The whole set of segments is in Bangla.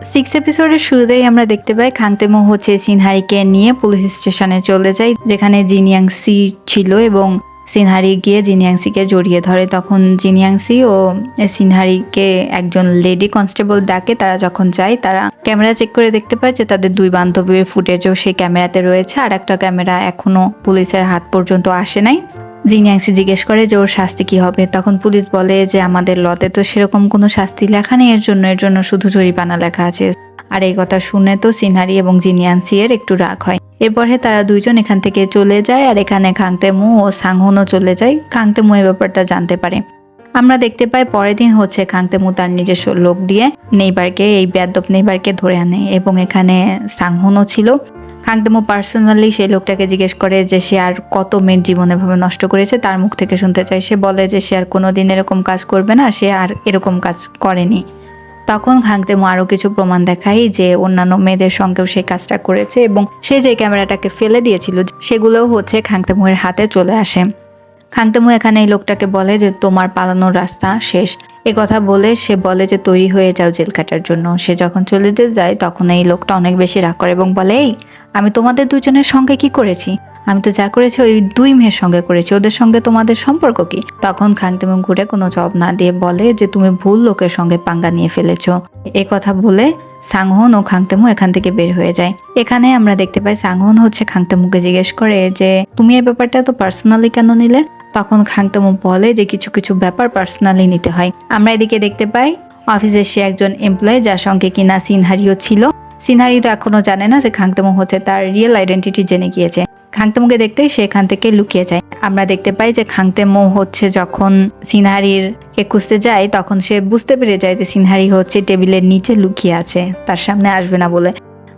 6 এপিসোডের শুরুতেই আমরা দেখতে পাই খাংতেমো হচ্ছে সিনহারিকে নিয়ে পুলিশ স্টেশনে চলে যায়, যেখানে জিনিয়াংসি ছিল এবং সিনহারি গিয়ে জিনিয়াংসিকে জড়িয়ে ধরে। তখন জিনিয়াংসি ও সিনহারিকে একজন লেডি কনস্টেবল ডাকে। তারা যখন যায়, তারা ক্যামেরা চেক করে দেখতে পায় যে তাদের দুই বান্ধবীর ফুটেজও সেই ক্যামেরাতে রয়েছে, আর একটা ক্যামেরা এখনো পুলিশের হাত পর্যন্ত আসে নাই। জিনিয়াংসি জিজ্ঞেস করে যে ওর শাস্তি কি হবে। তখন পুলিশ বলে যে আমাদের লতে তো সেরকম কোনো শাস্তি লেখা নেই, এর জন্য শুধু জরিমানা লেখা আছে। আর এই কথা শুনে তো সিনহারি এবং জিনিয়াংসি এর একটু রাগ হয়। এরপরে তারা দুইজন এখান থেকে চলে যায়, আর এখানে খাংতেমু ও সাংহনও চলে যায়। খাংতেমু এই ব্যাপারটা জানতে পারে। আমরা দেখতে পাই পরের দিন হচ্ছে খাংতেমু তার নিজস্ব লোক দিয়ে নেইবারকে, এই বেয়াদব নেইবারকে ধরে আনে, এবং এখানে সাংহনও ছিল। খাংতেমু পার্সোনালি সেই লোকটাকে জিজ্ঞেস করে যে সে আর কত মেয়ের জীবনে ভাবে নষ্ট করেছে, তার মুখ থেকে শুনতে চায়। সে বলে যে সে আর কোনোদিন এরকম কাজ করবে না, সে আর এরকম কাজ করেনি। তখন খাংতেমু আরো কিছু প্রমাণ দেখায় যে অন্যান্য মেয়েদের সঙ্গেও সে কাজটা করেছে, এবং সে যে ক্যামেরাটাকে ফেলে দিয়েছিল সেগুলোও হচ্ছে খাংতেমুয়ের হাতে চলে আসে। খাংতেমু এখানে এই লোকটাকে বলে যে তোমার পালানোর রাস্তা শেষ। এ কথা বলে সে বলে যে তৈরি হয়ে যাও জেল কাটার জন্য। সে যখন চলে যায় তখন এই লোকটা অনেক বেশি রাগ করে এবং বলে, এই আমি তোমাদের দুজনের সঙ্গে কি করেছি? আমি তো যা করেছি ওই দুই মেয়ের সঙ্গে করেছি, ওদের সঙ্গে তোমাদের সম্পর্ক কি? তখন খাংতেমু ঘুরে কোনো জবাব না দিয়ে বলে যে তুমি ভুল লোকের সঙ্গে পাঙ্গা নিয়ে ফেলেছো। এ কথা বলে সাংহন ও খাংতেমু এখান থেকে বের হয়ে যায়। এখানে আমরা দেখতে পাই সাংহন হচ্ছে খাংতেমুকে জিজ্ঞেস করে যে তুমি এই ব্যাপারটা তো পার্সোনালি কেন নিলে? তখন খাংতেমু বলে যে কিছু কিছু ব্যাপার পার্সোনালি নিতে হয়। আমরা এদিকে দেখতে পাই অফিসে সে একজন এমপ্লয়ি যার সঙ্গে কিনা সিনহারিও ছিল। সিনহারি তো এখনো জানে না যে খাংতেমু হচ্ছে তার রিয়েল আইডেন্টিটি জেনে গিয়েছে। খাংতেমুকে দেখতেই সে এখান থেকে লুকিয়ে যায়। আমরা দেখতে পাই যে খাংতেমু হচ্ছে যখন সিনহারির কে খুঁজতে যায় তখন সে বুঝতে পেরে যায় যে সিনহারি হচ্ছে টেবিলের নিচে লুকিয়ে আছে, তার সামনে আসবে না বলে।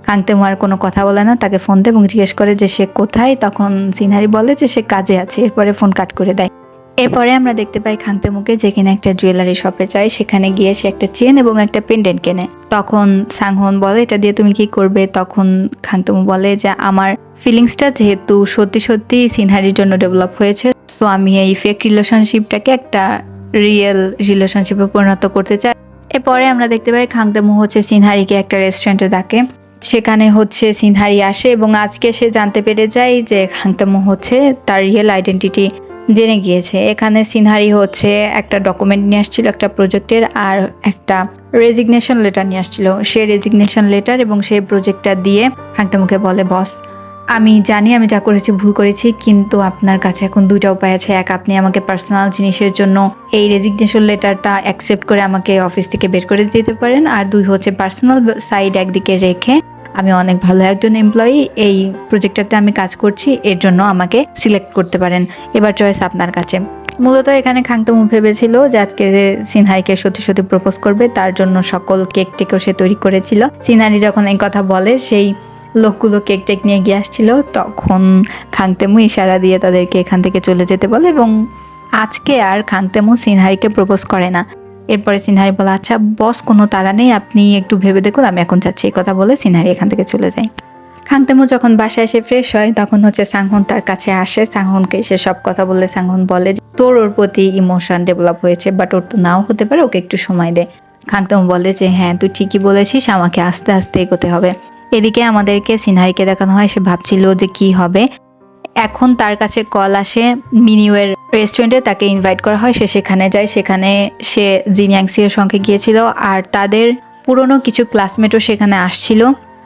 খাংতেমু আর কোনো কথা বলে না, তাকে ফোন দেয় এবং জিজ্ঞেস করে যে সে কোথায়। তখন সিনহারি বলে যে সে কাজে আছে, এরপরে ফোন কাট করে দেয়। এরপরে আমরা দেখতে পাই খাংতেমুকে যে কিনা একটা জুয়েলারি শপে যায়, সেখানে গিয়ে সে একটা চেন এবং একটা পেন্ডেন্ট কেনে। তখন সাংহন বলে এটা দিয়ে তুমি কি করবে? তখন খাংতেমু বলে যে আমার ফিলিংসটা যেহেতু সত্যি সত্যি সিনহারির জন্য ডেভেলপ হয়েছে, সো আমি এই ফেক রিলেশনশিপটাকে একটা রিয়েল রিলেশনশিপে পরিণত করতে চাই। এরপরে আমরা দেখতে পাই খাংতেমু হচ্ছে সিনহারিকে একটা রেস্টুরেন্টে ডাকে। সেখানে হচ্ছে সিনহারি আসে এবং আজকে সে জানতে পেরে যায় যে খাংতেমু হচ্ছে তার রিয়েল আইডেন্টিটি জেনে গিয়েছে। এখানে সিনহারি হচ্ছে একটা ডকুমেন্ট নিয়ে আসছিল একটা প্রজেক্টের, আর একটা রেজিগনেশন লেটার নিয়ে আসছিল। সে রেজিগনেশন লেটার এবং সেই প্রজেক্টটা দিয়ে খাংতেমুকে বলে, বস আমি জানি আমি যা করেছি ভুল করেছি, কিন্তু আপনার কাছে এখন দুইটা উপায় আছে। এক, আপনি আমাকে পার্সোনাল জিনিসের জন্য এই রেজিগনেশন লেটারটা অ্যাকসেপ্ট করে আমাকে অফিস থেকে বের করে দিতে পারেন, আর দুই হচ্ছে পার্সোনাল সাইড একদিকে রেখে আমি অনেক ভালো একজন এমপ্লয়ি, এই প্রজেক্টটাতে আমি কাজ করছি, এর জন্য আমাকে সিলেক্ট করতে পারেন। এবার চয়েস আপনার কাছে। মূলত এখানে খাংতেমু ভেবেছিল যে আজকে সিনহারিকে সত্যি সত্যি প্রপোজ করবে, তার জন্য সকল কেক টেকও সে তৈরি করেছিল। সিনহারি যখন এই কথা বলে সেই লোকগুলো কেক টেক নিয়ে গিয়ে আসছিল, তখন খাংতেমু ইশারা দিয়ে তাদেরকে এখান থেকে চলে যেতে বলে এবং আজকে আর খাংতেমু সিনহারিকে প্রপোজ করে না। এরপরে সিনহারি বলে আচ্ছা বস কোনো তাড়া নেই, আপনি একটু ভেবে দেখুন, আমি এখন যাচ্ছি। এই কথা বলে সিনহারি এখান থেকে চলে যায়। খাংতেমু যখন বাসায় এসে ফ্রেশ হয় তখন হচ্ছে সাংহন তার কাছে আসে। সাংহনকে এসে সব কথা বললে সাংহন বলে তোর ওর প্রতি ইমোশন ডেভেলপ হয়েছে, বাট ওর তো নাও হতে পারে, ওকে একটু সময় দে। খাংতেমু বলে যে হ্যাঁ তুই ঠিকই বলেছিস, আমাকে আস্তে আস্তে এগোতে হবে। এদিকে আমাদেরকে সিনহারিকে দেখানো হয় সে ভাবছিল যে কি হবে। এখন তার কাছে কল আসে মিনিওয়ের রেস্টুরেন্টে, তাকে ইনভাইট করা হয়। সে সেখানে যায়। সেখানে সে জিনিয়াংসির সঙ্গে গিয়েছিল, আর তাদের পুরনো কিছু ক্লাসমেটও সেখানে আসছিল।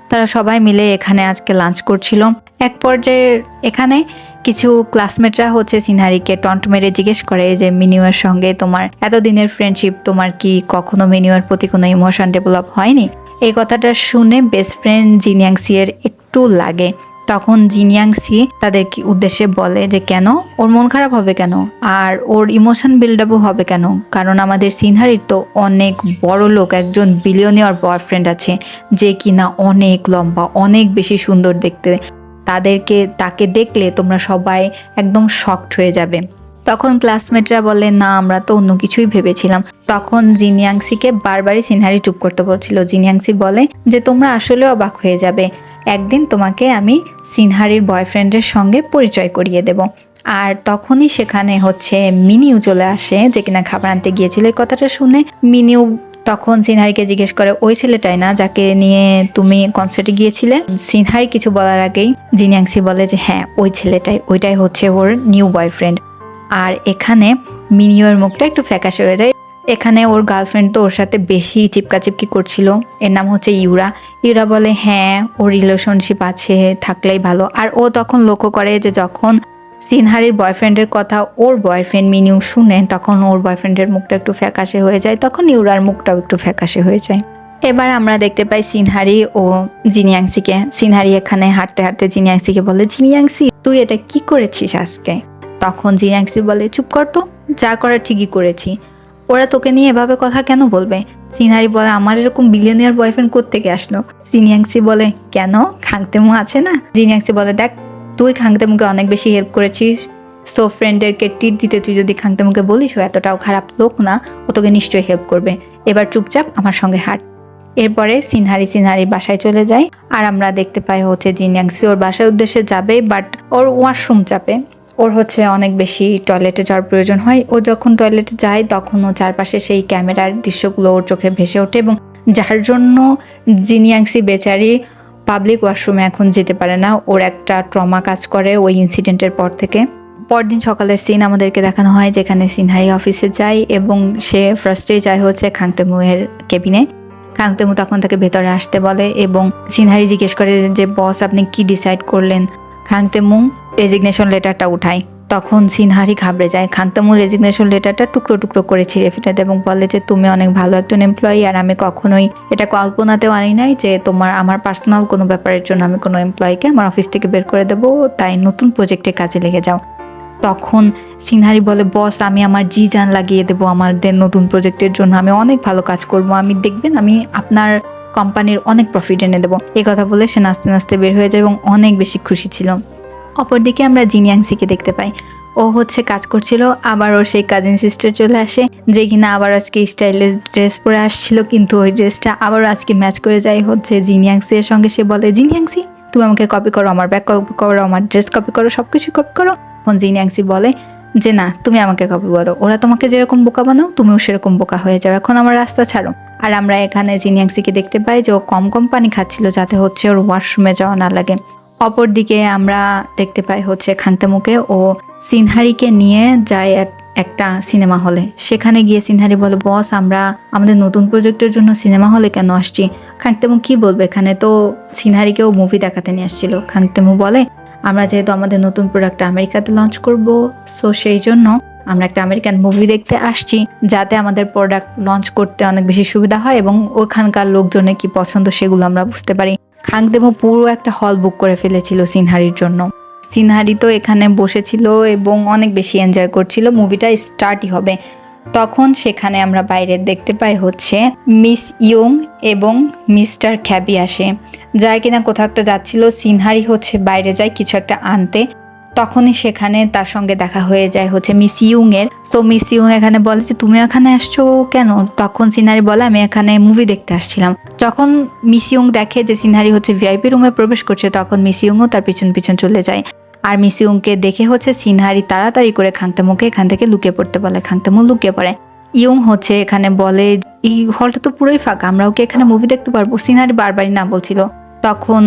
তারা সবাই মিলে এখানে আজকে লাঞ্চ করছিল। এক পর্যায়ে এখানে কিছু ক্লাসমেটরা হচ্ছে সিনহারিকে টন্ট মেরে জিজ্ঞেস করে যে মিনিওয়ের সঙ্গে তোমার এতদিনের ফ্রেন্ডশিপ, তোমার কি কখনো মিনিওয়ের প্রতি কোনো ইমোশন ডেভেলপ হয়নি? এই কথাটা শুনে বেস্ট ফ্রেন্ড জিনিয়াংসি এর একটু লাগে। তখন জিনিয়াংসি তাদেরকে উদ্দেশ্যে বলে যে কেন ওর মন খারাপ হবে কেন, আর ওর ইমোশন বিল্ড আপও হবে কেন? কারণ আমাদের সিনহারির তো অনেক বড় লোক একজন বিলিয়নিয়ার বয়ফ্রেন্ড আছে, যে কিনা অনেক লম্বা, অনেক বেশি সুন্দর দেখতে। তাকে দেখলে তোমরা সবাই একদম শকড হয়ে যাবে। তখন ক্লাসমেটরা বলে না আমরা তো অন্য কিছুই ভেবেছিলাম। তখন জিনিয়াংসিকে বারবারই সিনহারি চুপ করতে বলছিল। জিনিয়াংসি বলে যে তোমরা আসলে অবাক হয়ে যাবে, একদিন তোমাকে আমি সিনহারির বয়ফ্রেন্ডের সঙ্গে পরিচয় করিয়ে দেব। আর তখনই সেখানে হচ্ছে মিনিউ চলে আসে, যে কিনা খাবার আনতে গিয়েছিল। এই কথাটা শুনে মিনিউ তখন সিনহারিকে জিজ্ঞেস করে ওই ছেলেটাই না যাকে নিয়ে তুমি কনসার্টে গিয়েছিলে। সিনহারি কিছু বলার আগেই জিনিয়াংসি বলে যে হ্যাঁ ওই ছেলেটাই, ওইটাই হচ্ছে ওর নিউ বয়ফ্রেন্ড। আর এখানে মিনিওর মুখটা একটু ফ্যাকাশে হয়ে যায়। এখানে ওর গার্লফ্রেন্ড তো ওর সাথে বেশি চিপকাচিপকি করছিল, এর নাম হচ্ছে ইউরা। ইউরা বলে হ্যাঁ ওর রিলেশনশিপ আছে, থাকলেই ভালো। আর ও তখন লক্ষ্য করে যে যখন সিনহারির বয়ফ্রেন্ডের কথা ওর বয়ফ্রেন্ড মিনিউ শুনে তখন ওর বয়ফ্রেন্ডের মুখটা একটু ফ্যাকাশে হয়ে যায়, তখন ইউরার মুখটাও একটু ফ্যাকাশে হয়ে যায়। এবার আমরা দেখতে পাই সিনহারি ও জিনিয়াংসিকে। সিনহারি এখানে হাঁটতে হাঁটতে জিনিয়াংসিকে বলে জিনিয়াংসি তুই এটা কি করেছিস আজকে? তখন জিনিয়াংসি বলে চুপ কর তো, যা করার ঠিকই করেছি, ওরা তোকে নিয়ে এভাবে কথা কেন বলবে? সিনহারি বলে আমার এরকম বিলিয়নিয়ার বয়ফ্রেন্ড কোত্থেকে আসলো? জিনিয়াংসি বলে কেন, খাংতেমু আছে না? জিনিয়াংসি বলে দেখ তুই খাংতেমুকে অনেক বেশি হেল্প করেছিস, সো ফ্রেন্ডদেরকে টিট দিতে তুই যদি খাংতেমুকে বলিস ও এতটাও খারাপ লোক না, ও তোকে নিশ্চয়ই হেল্প করবে, এবার চুপচাপ আমার সঙ্গে হাঁট। এরপরে সিনহারির বাসায় চলে যায়। আর আমরা দেখতে পাই হচ্ছে জিনিয়াংসি ওর বাসার উদ্দেশ্যে যাবে, বাট ওর ওয়াশরুম চাপে, ওর হচ্ছে অনেক বেশি টয়লেটে যাওয়ার প্রয়োজন হয়। ও যখন টয়লেটে যায় তখন ও চারপাশে সেই ক্যামেরার দৃশ্যগুলো ওর চোখে ভেসে ওঠে, এবং যার জন্য জিনিয়াংসি বেচারি পাবলিক ওয়াশরুমে এখন যেতে পারে না। ওর একটা ট্রমা কাজ করে ওই ইনসিডেন্টের পর থেকে। পরদিন সকালের সিন আমাদেরকে দেখানো হয় যেখানে সিনহারি অফিসে যায় এবং সে ফার্স্টেই যায় হচ্ছে খাংতেমুয়ের কেবিনে। খাংতেমু তখন তাকে ভেতরে আসতে বলে এবং সিনহারি জিজ্ঞেস করে যে বস আপনি কি ডিসাইড করলেন? খাংতেমু রেজিগনেশন লেটারটা উঠায়। তখন সিনহারি ঘাবড়ে যায়। খাংতেমু রেজিগনেশন লেটারটা টুকরো টুকরো করে ছিঁড়ে ফেলে দেয় এবং বলে যে তুমি অনেক ভালো একজন এমপ্লয়ি, আর আমি কখনোই এটা কল্পনাতেও আনি নাই যে আমার পার্সোনাল কোনো ব্যাপারের জন্য আমি কোনো এমপ্লয়িকে আমার অফিস থেকে বের করে দেবো, তাই নতুন প্রজেক্টে কাজে লেগে যাও। তখন সিনহারি বলে বস আমি আমার জি জান লাগিয়ে দেবো আমাদের নতুন প্রজেক্টের জন্য, আমি অনেক ভালো কাজ করব, আমি দেখবেন আমি আপনার কোম্পানির অনেক প্রফিট এনে দেবো। এই কথা বলে সে নাচতে নাচতে বের হয়ে যায় এবং অনেক বেশি খুশি ছিল। অপরদিকে আমরা জিনিয়াংসিকে দেখতে পাই, ও হচ্ছে কাজ করছিল, আবার ওর সেই কাজিন সিস্টার চলে আসে যে কিনা আবার আজকে স্টাইলিশ ড্রেস পরে আসছিল, কিন্তু ওই ড্রেসটা আবার আজকে ম্যাচ করে যায় হচ্ছে জিনিয়াংসি এর সঙ্গে। সে বলে জিনিয়াংসি তুমি আমাকে কপি করো, আমার ব্যাগ কপি করো, আমার ড্রেস কপি করো, সবকিছু কপি করো। তখন জিনিয়াংসি বলে যে না তুমি আমাকে কপি করো, ওরা তোমাকে যেরকম বোকা বানাও তুমিও সেরকম বোকা হয়ে যাও, এখন আমার রাস্তা ছাড়ো। আর আমরা এখানে জিনিয়াংসিকে দেখতে পাই যে ও কম কম পানি খাচ্ছিল যাতে হচ্ছে ওর ওয়াশরুমে যাওয়া না লাগে। অপরদিকে আমরা দেখতে পাই হচ্ছে খাংতেমুকে ও সিনহারিকে নিয়ে যায় একটা সিনেমা হলে। সেখানে গিয়ে সিনহারি বলে বস আমরা আমাদের নতুন প্রজেক্টের জন্য সিনেমা হলে কেন আসছি? খাংতেমু কি বলবে, এখানে তো সিনহারিকেও মুভি দেখাতে নিয়ে আসছিল। খাংতেমু বলে আমরা যেহেতু আমাদের নতুন প্রোডাক্ট আমেরিকাতে লঞ্চ করব, সো সেই জন্য আমরা একটা আমেরিকান মুভি দেখতে আসছি যাতে আমাদের প্রোডাক্ট লঞ্চ করতে অনেক বেশি সুবিধা হয় এবং ওখানকার লোকজনের কি পছন্দ সেগুলো আমরা বুঝতে পারি। খাংতেমু পুরো একটা হল বুক করে ফেলেছিল সিনহারির জন্য। সিনহারি তো এখানে বসেছিল এবং অনেক বেশি এনজয় করছিল, মুভিটা স্টার্টই হবে। তখন সেখানে আমরা বাইরে দেখতে পাই হচ্ছে মিস ইয়ং এবং মিস্টার খ্যাবি আসে, যার কিনা কোথাও একটা যাচ্ছিল। সিনহারি হচ্ছে বাইরে যায় কিছু একটা আনতে, তখনই সেখানে তার সঙ্গে দেখা হয়ে যায় হচ্ছে মিস ইয়ং এর। সো মিস ইয়ং এখানে বলে যে তুমি এখানে আসছো কেন? তখন সিনহারি বলে আমি এখানে মুভি দেখতে আসছিলাম। যখন মিস ইয়ং দেখে যে সিনহারি হচ্ছে ভিআইপি রুমে প্রবেশ করছে তখন মিস ইয়ংও তার পিছন পিছন চলে যায়। আর মিস ইয়ংকে দেখে হচ্ছে সিনহারি তাড়াতাড়ি করে খাংতেমুকে এখান থেকে লুকিয়ে পড়তে বলে। খাংতেমু লুকিয়ে পড়ে। ইয়ং হচ্ছে এখানে বলে এই হলটা তো পুরোই ফাঁকা, আমরা ওকে এখানে মুভি দেখতে পারবো? সিনহারি বারবারই না বলছিল। তখন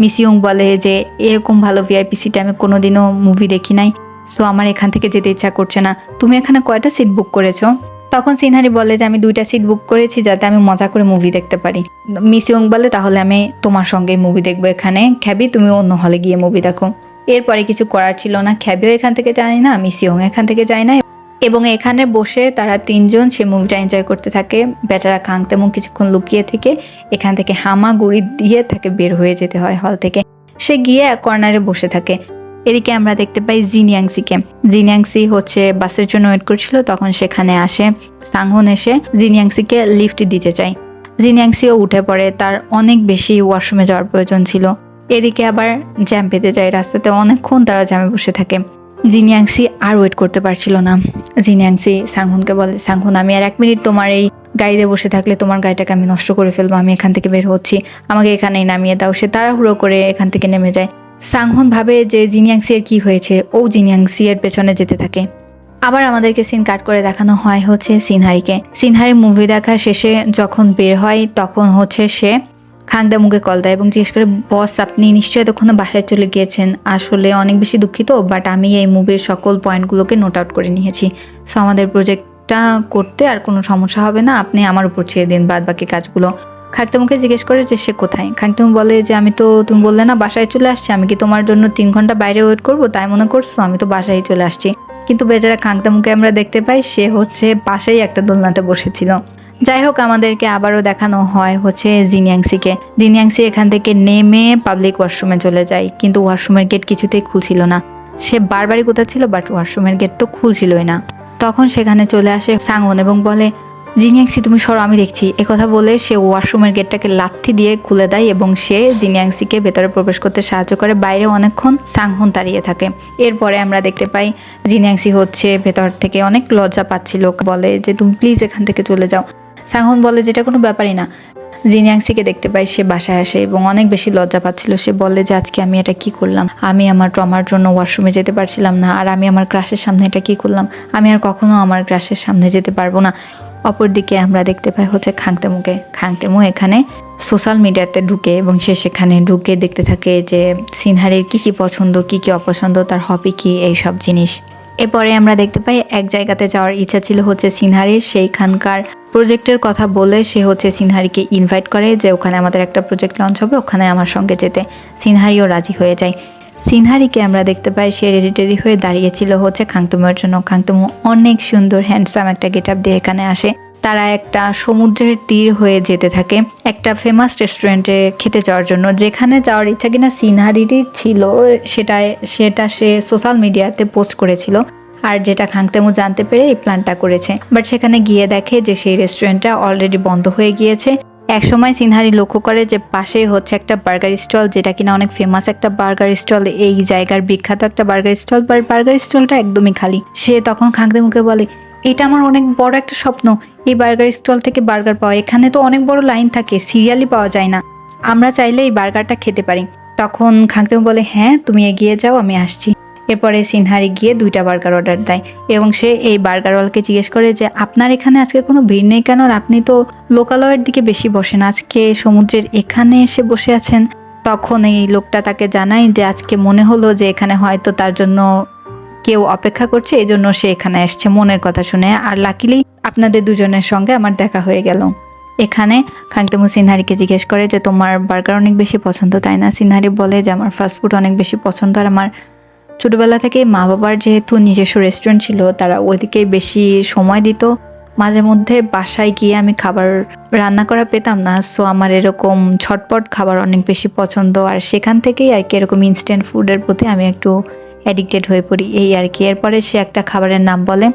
মিস ইয়ং বলে যে এরকম ভালো ভিআইপি সিটে আমি কোনোদিনও মুভি দেখি নাই, সো আমার এখান থেকে যেতে ইচ্ছা করছে না, তুমি এখানে কয়টা সিট বুক করেছো? তখন সিনহারি বলে যে আমি 2টা সিট বুক করেছি যাতে আমি মজা করে মুভি দেখতে পারি। মিস ইয়ং বলে তাহলে আমি তোমার সঙ্গে মুভি দেখবো এখানে, খ্যাবি তুমি অন্য হলে গিয়ে মুভি দেখো। এরপরে কিছু করার ছিল না, খ্যাবিও এখান থেকে যায় না, মিস ইয়ং এখান থেকে যায় না, এবং এখানে বসে তারা তিনজন সে মুভিটা এনজয় করতে থাকে। বেচারা খাংতেমু কিছুক্ষণ লুকিয়ে থেকে এখান থেকে হামাগুড়ি দিয়ে তাকে বের হয়ে যেতে হয় হল থেকে। সে গিয়ে এক কর্নারে বসে থাকে। এদিকে আমরা দেখতে পাই জিনিয়াংসিকে। জিনিয়াংসি হচ্ছে বাসের জন্য ওয়েট করছিল, তখন সেখানে আসে সাংহন, এসে জিনিয়াংসিকে লিফট দিতে চায়। জিনিয়াংসিও উঠে পড়ে, তার অনেক বেশি ওয়াশরুমে যাওয়ার প্রয়োজন ছিল। এদিকে আবার জ্যাম পেতে যায়, রাস্তাতে অনেকক্ষণ তারা জ্যামে বসে থাকে। জিনিয়াংসি আর ওয়েট করতে পারছিল না। জিনিয়াংসি সাংহুনকে বলে সাংহুন আমি আর 1 মিনিট তোমার এই গাড়িতে বসে থাকলে তোমার গাড়িটাকে আমি নষ্ট করে ফেলবো, আমি এখান থেকে বের হচ্ছি, আমাকে এখানেই নামিয়ে দাও। সে তাড়াহুড়ো করে এখান থেকে নেমে যায়। সাংহুন ভাবে যে জিনিয়াংসি এর কি হয়েছে, ও জিনিয়াংসি এর পেছনে যেতে থাকে। আবার আমাদেরকে সিন কাট করে দেখানো হয় হচ্ছে সিনহারিকে। সিনহারি মুভি দেখা শেষে যখন বের হয় তখন হচ্ছে সে খাংদামুকে কল দেয় এবং জিজ্ঞেস করে, বস আপনি নিশ্চয়ই এতক্ষণে বাসায় চলে গিয়েছেন, আসলে অনেক বেশি দুঃখিত, বাট আমি এই মুভির সকল পয়েন্টগুলোকে নোট আউট করে নিয়েছি, সো আমাদের প্রজেক্টটা করতে আর কোনো সমস্যা হবে না, আপনি আমার উপর ছেড়ে দিন বাদ বাকি কাজগুলো। খাংতামুকে জিজ্ঞেস করে যে সে কোথায়। খাংতামু বলে যে আমি তো, তুমি বললে না বাসায় চলে আসছি, আমি কি তোমার জন্য 3 ঘন্টা বাইরে ওয়েট করবো তাই মনে করছো, আমি তো বাসায় চলে আসছি। কিন্তু বেচারা খাংতামুকে আমরা দেখতে পাই সে হচ্ছে পাশেই একটা দোলনাতে বসেছিল। যাই হোক, আমাদেরকে আবারও দেখানো হয় হচ্ছে জিনিয়াংসিকে। জিনিয়াংসি এখান থেকে নেমে পাবলিক ওয়াশরুমে চলে যায়, কিন্তু ওয়াশরুমের গেট কিছুতেই খুলছিল না। সে বারবারই কোথাও ছিল, বাট ওয়াশরুমের গেট তো খুলছিলই না। তখন সেখানে চলে আসে সাংওন এবং বলে, জিনিয়াংসি তুমি সরো, আমি দেখছি। একথা বলে সে ওয়াশরুমের গেটটাকে লাথি দিয়ে খুলে দেয় এবং সে জিনিয়াংসিকে ভেতরে প্রবেশ করতে সাহায্য করে। বাইরে অনেকক্ষণ সাংহন দাঁড়িয়ে থাকে। এরপরে আমরা দেখতে পাই জিনিয়াংসি হচ্ছে ভেতর থেকে অনেক লজ্জা পাচ্ছিল, বলে যে তুমি প্লিজ এখান থেকে চলে যাও। সাংহন বলে যেটা কোনো ব্যাপারই না। জিনিয়াংসিকে দেখতে পাই সে বাসায় আসে এবং অনেক বেশি লজ্জা পাচ্ছিল। সে বলে যে আজকে আমি এটা কি করলাম, আমি আমার ট্রমার জন্য ওয়াশরুমে যেতে পারছিলাম না, আর আমি আমার ক্রাশের সামনে এটা কি করলাম, আমি আর কখনো আমার ক্রাশের সামনে যেতে পারবো না। অপরদিকে আমরা দেখতে পাই হচ্ছে খাংতেমুকে। খাংতেমু এখানে সোশ্যাল মিডিয়াতে ঢুকে এবং সে সেখানে ঢুকে দেখতে থাকে যে সিনহারির কি পছন্দ, কি অপছন্দ, তার হবি কি, এই সব জিনিস। এরপরে আমরা দেখতে পাই এক জায়গাতে যাওয়ার ইচ্ছা ছিল হচ্ছে সিনহারির, সেইখানকার প্রজেক্টের কথা বলে সে হচ্ছে সিনহারিকে ইনভাইট করে যে ওখানে আমাদের একটা প্রজেক্ট লঞ্চ হবে, ওখানে আমার সঙ্গে যেতে। সিনহারিও রাজি হয়ে যায়। সিনহারিকে আমরা দেখতে পাই সে রেডি হয়ে দাঁড়িয়েছিল হচ্ছে খাংতেমুর জন্য। খাংতেমু অনেক সুন্দর হ্যান্ডসাম একটা গেট আপ দিয়ে এখানে আসে। তারা একটা সমুদ্রের তীর হয়ে যেতে থাকে একটা ফেমাস রেস্টুরেন্টে খেতে যাওয়ার জন্য, যেখানে যাওয়ার ইচ্ছা কিনা সিনহারিরই ছিল, সেটা সে সোশ্যাল মিডিয়াতে পোস্ট করেছিল, আর যেটা খাংতেমু জানতে পেরে এই প্ল্যানটা করেছে। বাট সেখানে গিয়ে দেখে যে সেই রেস্টুরেন্টটা অলরেডি বন্ধ হয়ে গিয়েছে। একসময় সিনহারি লক্ষ্য করে যে পাশেই হচ্ছে একটা বার্গার স্টল, যেটা কিনা অনেক ফেমাস একটা বার্গার স্টল, এই জায়গার বিখ্যাত একটা বার্গার স্টল, বাট বার্গার স্টলটা একদমই খালি। সে তখন খাংতেমুকে বলে, এটা আমার অনেক বড় একটা স্বপ্ন, এই বার্গার স্টল থেকে বার্গার পাওয়া, এখানে তো অনেক বড় লাইন থাকে, সিরিয়ালি পাওয়া যায় না, আমরা চাইলে এই বার্গারটা খেতে পারি। তখন খাংতেমু বলে, হ্যাঁ তুমি এগিয়ে যাও, আমি আসছি। এরপরে সিনহারি গিয়ে 2টা বার্গার অর্ডার দেয় এবং সে এই বার্গারওয়ালকে জিজ্ঞেস করে যে আপনার এখানে আজকে কোনো ভিড় নেই কেন, আর আপনি তো লোকালয়ের দিকে বেশি বসেন, আজকে সমুদ্রের এখানে এসে বসে আছেন। তখন এই লোকটা তাকে জানায় যে আজকে মনে হলো যে এখানে হয়তো তার জন্য কেউ অপেক্ষা করছে, এই জন্য সে এখানে আসছে মনের কথা শুনে, আর লাকিলি আপনাদের দুজনের সঙ্গে আমার দেখা হয়ে গেল। এখানে খাংতেমু সিনহারিকে জিজ্ঞেস করে যে তোমার বার্গার অনেক বেশি পছন্দ তাই না? সিনহারি বলে যে আমার ফাস্টফুড অনেক বেশি পছন্দ, আর আমার ছোটবেলা থেকে মা বাবার যেহেতু নিজস্ব রেস্টুরেন্ট ছিল, তারা ওইদিকে বেশি সময় দিত। মাঝে মধ্যে বাসায় গিয়ে আমি খাবার রান্না করা পেতাম না, সো আমার এরকম ঝটপট খাবার অনেক বেশি পছন্দ, আর সেখান থেকেই আর কি এরকম ইনস্ট্যান্ট ফুডের প্রতি আমি একটু অ্যাডিক্টেড হয়ে পড়ি, এই আর কি। এরপরে সে একটা খাবারের নাম বলে।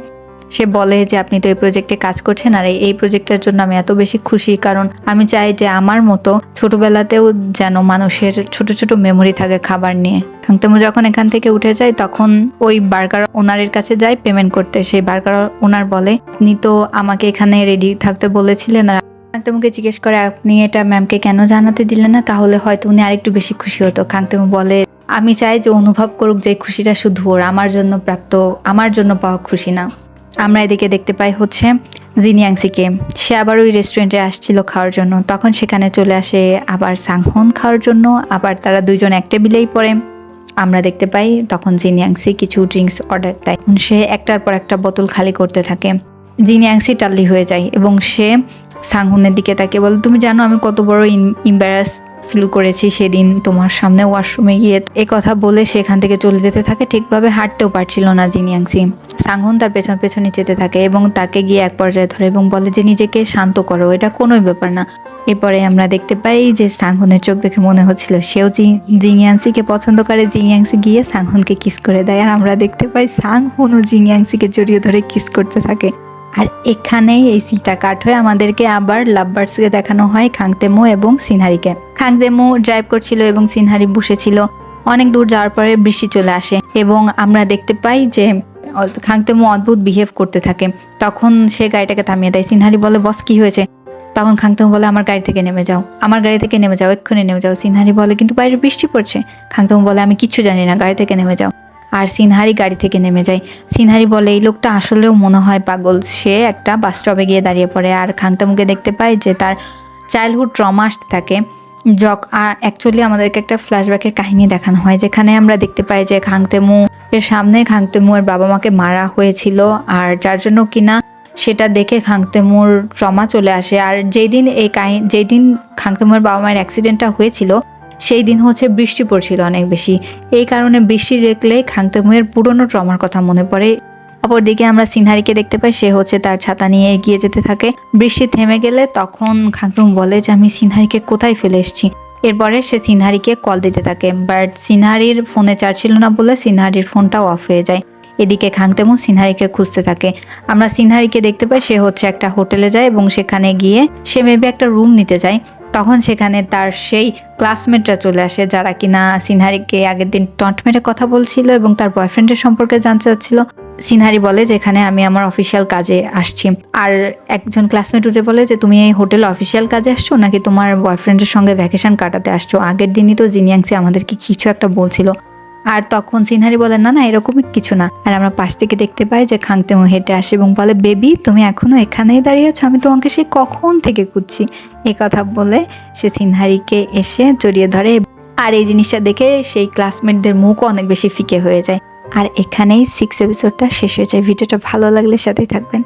সে বলে যে আপনি তো এই প্রজেক্টে কাজ করছেন, আর এই প্রজেক্টের জন্য আমি এত বেশি খুশি, কারণ আমি চাই যে আমার মতো ছোটবেলাতেও যেন মানুষের ছোট ছোট মেমোরি থাকে খাবার নিয়ে। খাংতেমু যখন এখান থেকে উঠে যায় তখন ওই বার্গার ওনারের কাছে যায় পেমেন্ট করতে। সেই বার্গার ওনার বলে, আপনি তো আমাকে এখানে রেডি থাকতে বলেছিলেন, আর খাংতেমুকে জিজ্ঞেস করে আপনি এটা ম্যামকে কেন জানাতে দিলেন না, তাহলে হয়তো উনি আরেকটু বেশি খুশি হতো। খাংতেমু বলে, আমি চাই যে অনুভব করুক যে খুশিটা শুধু ওর, আমার জন্য প্রাপ্ত, আমার জন্য পাওয়া খুশি না। আমরা এদিকে দেখতে পাই হচ্ছে জিনিয়াংসিকে। সে আবার ওই রেস্টুরেন্টে আসছিল খাওয়ার জন্য, তখন সেখানে চলে আসে আবার সাংহন খাওয়ার জন্য, আবার তারা দুইজন এক টেবিলেই পড়ে। আমরা দেখতে পাই তখন জিনিয়াংসি কিছু ড্রিঙ্কস অর্ডার দেয়, সে একটার পর একটা বোতল খালি করতে থাকে। জিনিয়াংসি টাল্লি হয়ে যায় এবং সে সাংহনের দিকে তাকিয়ে বলে, তুমি জানো আমি কত বড় ইম্বারাস ফিল করেছি সেদিন তোমার সামনে ওয়াশরুমে গিয়ে। এ কথা বলে সেখান থেকে চলে যেতে থাকে, ঠিকভাবে হাঁটতেও পারছিল না জিনিয়াংসি। সাংহন তার পেছনে যেতে থাকে এবং তাকে গিয়ে এক পর্যায়ে ধরে এবং বলে যে নিজেকে শান্ত করো, এটা কোনোই ব্যাপার না। এরপরে আমরা দেখতে পাই যে সাংহনের চোখ দেখে মনে হচ্ছিল সেও জিনিয়াংসিকে পছন্দ করে। জিনিয়াংসি গিয়ে সাংহনকে কিস করে দেয়, আর আমরা দেখতে পাই সাংহন ও জিনিয়াংসিকে জড়িয়ে ধরে কিস করতে থাকে। আর এখানেই এই সিনটা কাট হয়ে আমাদেরকে আবার লাভবার্ডসকে দেখানো হয় খাংতেমু এবং সিনহারিকে। খাংতেমু ড্রাইভ করছিল এবং সিনহারি বসেছিল। অনেক দূর যাওয়ার পরে বৃষ্টি চলে আসে এবং আমরা দেখতে পাই যে খাংতেমু অদ্ভুত বিহেভ করতে থাকে। তখন সে গাড়িটাকে থামিয়ে দেয়। সিনহারি বলে, বস কি হয়েছে? তখন খাংতেমু বলে, আমার গাড়ি থেকে নেমে যাও, আমার গাড়ি থেকে নেমে যাও, এক্ষুনি নেমে যাও। সিনহারি বলে, কিন্তু বাইরে বৃষ্টি পড়ছে। খাংতেমু বলে, আমি কিচ্ছু জানি না, গাড়ি থেকে নেমে যাও। আর সিনহারি গাড়ি থেকে নেমে যায়। সিনহারি বলে এই লোকটা আসলেও মনে হয় পাগল। সে একটা বাস স্টপে গিয়ে দাঁড়িয়ে পড়ে আর খাংতেমুকে দেখতে পায় যে তার চাইল্ডহুড ট্রমা আসতে থাকে। অ্যাকচুয়ালি আমাদেরকে একটা ফ্ল্যাশব্যাকের কাহিনী দেখানো হয়, যেখানে আমরা দেখতে পাই যে খাংতেমু এর সামনে খাংতেমু এর বাবা মাকে মারা হয়েছিল, আর যার জন্য কিনা সেটা দেখে খাংতেমুর ট্রমা চলে আসে। আর যেদিন খাংতেমুর বাবা মায়ের অ্যাক্সিডেন্টটা হয়েছিল সেই দিন হচ্ছে বৃষ্টি পড়ছিল অনেক বেশি। এই কারণে বৃষ্টি দেখলে খাংতেমুয়ের পুরনো ট্রমার কথা মনে পড়ে। অপরদিকে আমরা সিনহারিকে দেখতে পাই, সে হচ্ছে তার ছাতা নিয়ে এগিয়ে যেতে থাকে। বৃষ্টি থেমে গেলে তখন খাংতেমু বলে যে আমি সিনহারিকে কোথায় ফেলে এসেছি। এরপরে সে সিনহারিকে কল দিতে থাকে, বাট সিনহারির ফোনে চার্জ ছিল না বলে সিনহারির ফোনটাও অফ হয়ে যায়। এদিকে খাংতেমু সিনহারিকে খুঁজতে থাকে। আমরা সিনহারিকে দেখতে পাই সে হচ্ছে একটা হোটেলে যায় এবং সেখানে গিয়ে সে মেবি একটা রুম নিতে যায়। তখন সেখানে তার সেই ক্লাসমেটরা চলে আসে, যারা কিনা সিনহারিকে আগের দিন টন্ট মেরে কথা বলছিল এবং তার বয়ফ্রেন্ডের সম্পর্কে জানতে চাচ্ছিল। সিনহারি বলে যে এখানে আমি আমার অফিসিয়াল কাজে আসছি। আর একজন ক্লাসমেট উঠে বলে যে তুমি এই হোটেলে অফিসিয়াল কাজে আসছো নাকি তোমার বয়ফ্রেন্ডের সঙ্গে ভ্যাকেশন কাটাতে আসছো? আগের দিনই তো জিনিয়াংসি আমাদেরকে কিছু একটা বলছিল। আর তখন সিনহারি বলে না না এরকমই কিছু না। আর আমরা পাশ থেকে দেখতে পাই যে খাংতেমু হেঁটে আসে এবং বলে বেবি তুমি এখনো এখানেই দাঁড়িয়ে আছো, আমি তোমাকে সে কখন থেকে খুঁজছি। এই কথা বলে সে সিনহারিকে এসে জড়িয়ে ধরে। আর এই জিনিসটা দেখে সেই ক্লাসমেটদের মুখও অনেক বেশি ফিকে হয়ে যায়। আর এখানেই 6 এপিসোডটা শেষ হয়ে যায়। ভিডিওটা ভালো লাগলে সাথেই থাকবেন।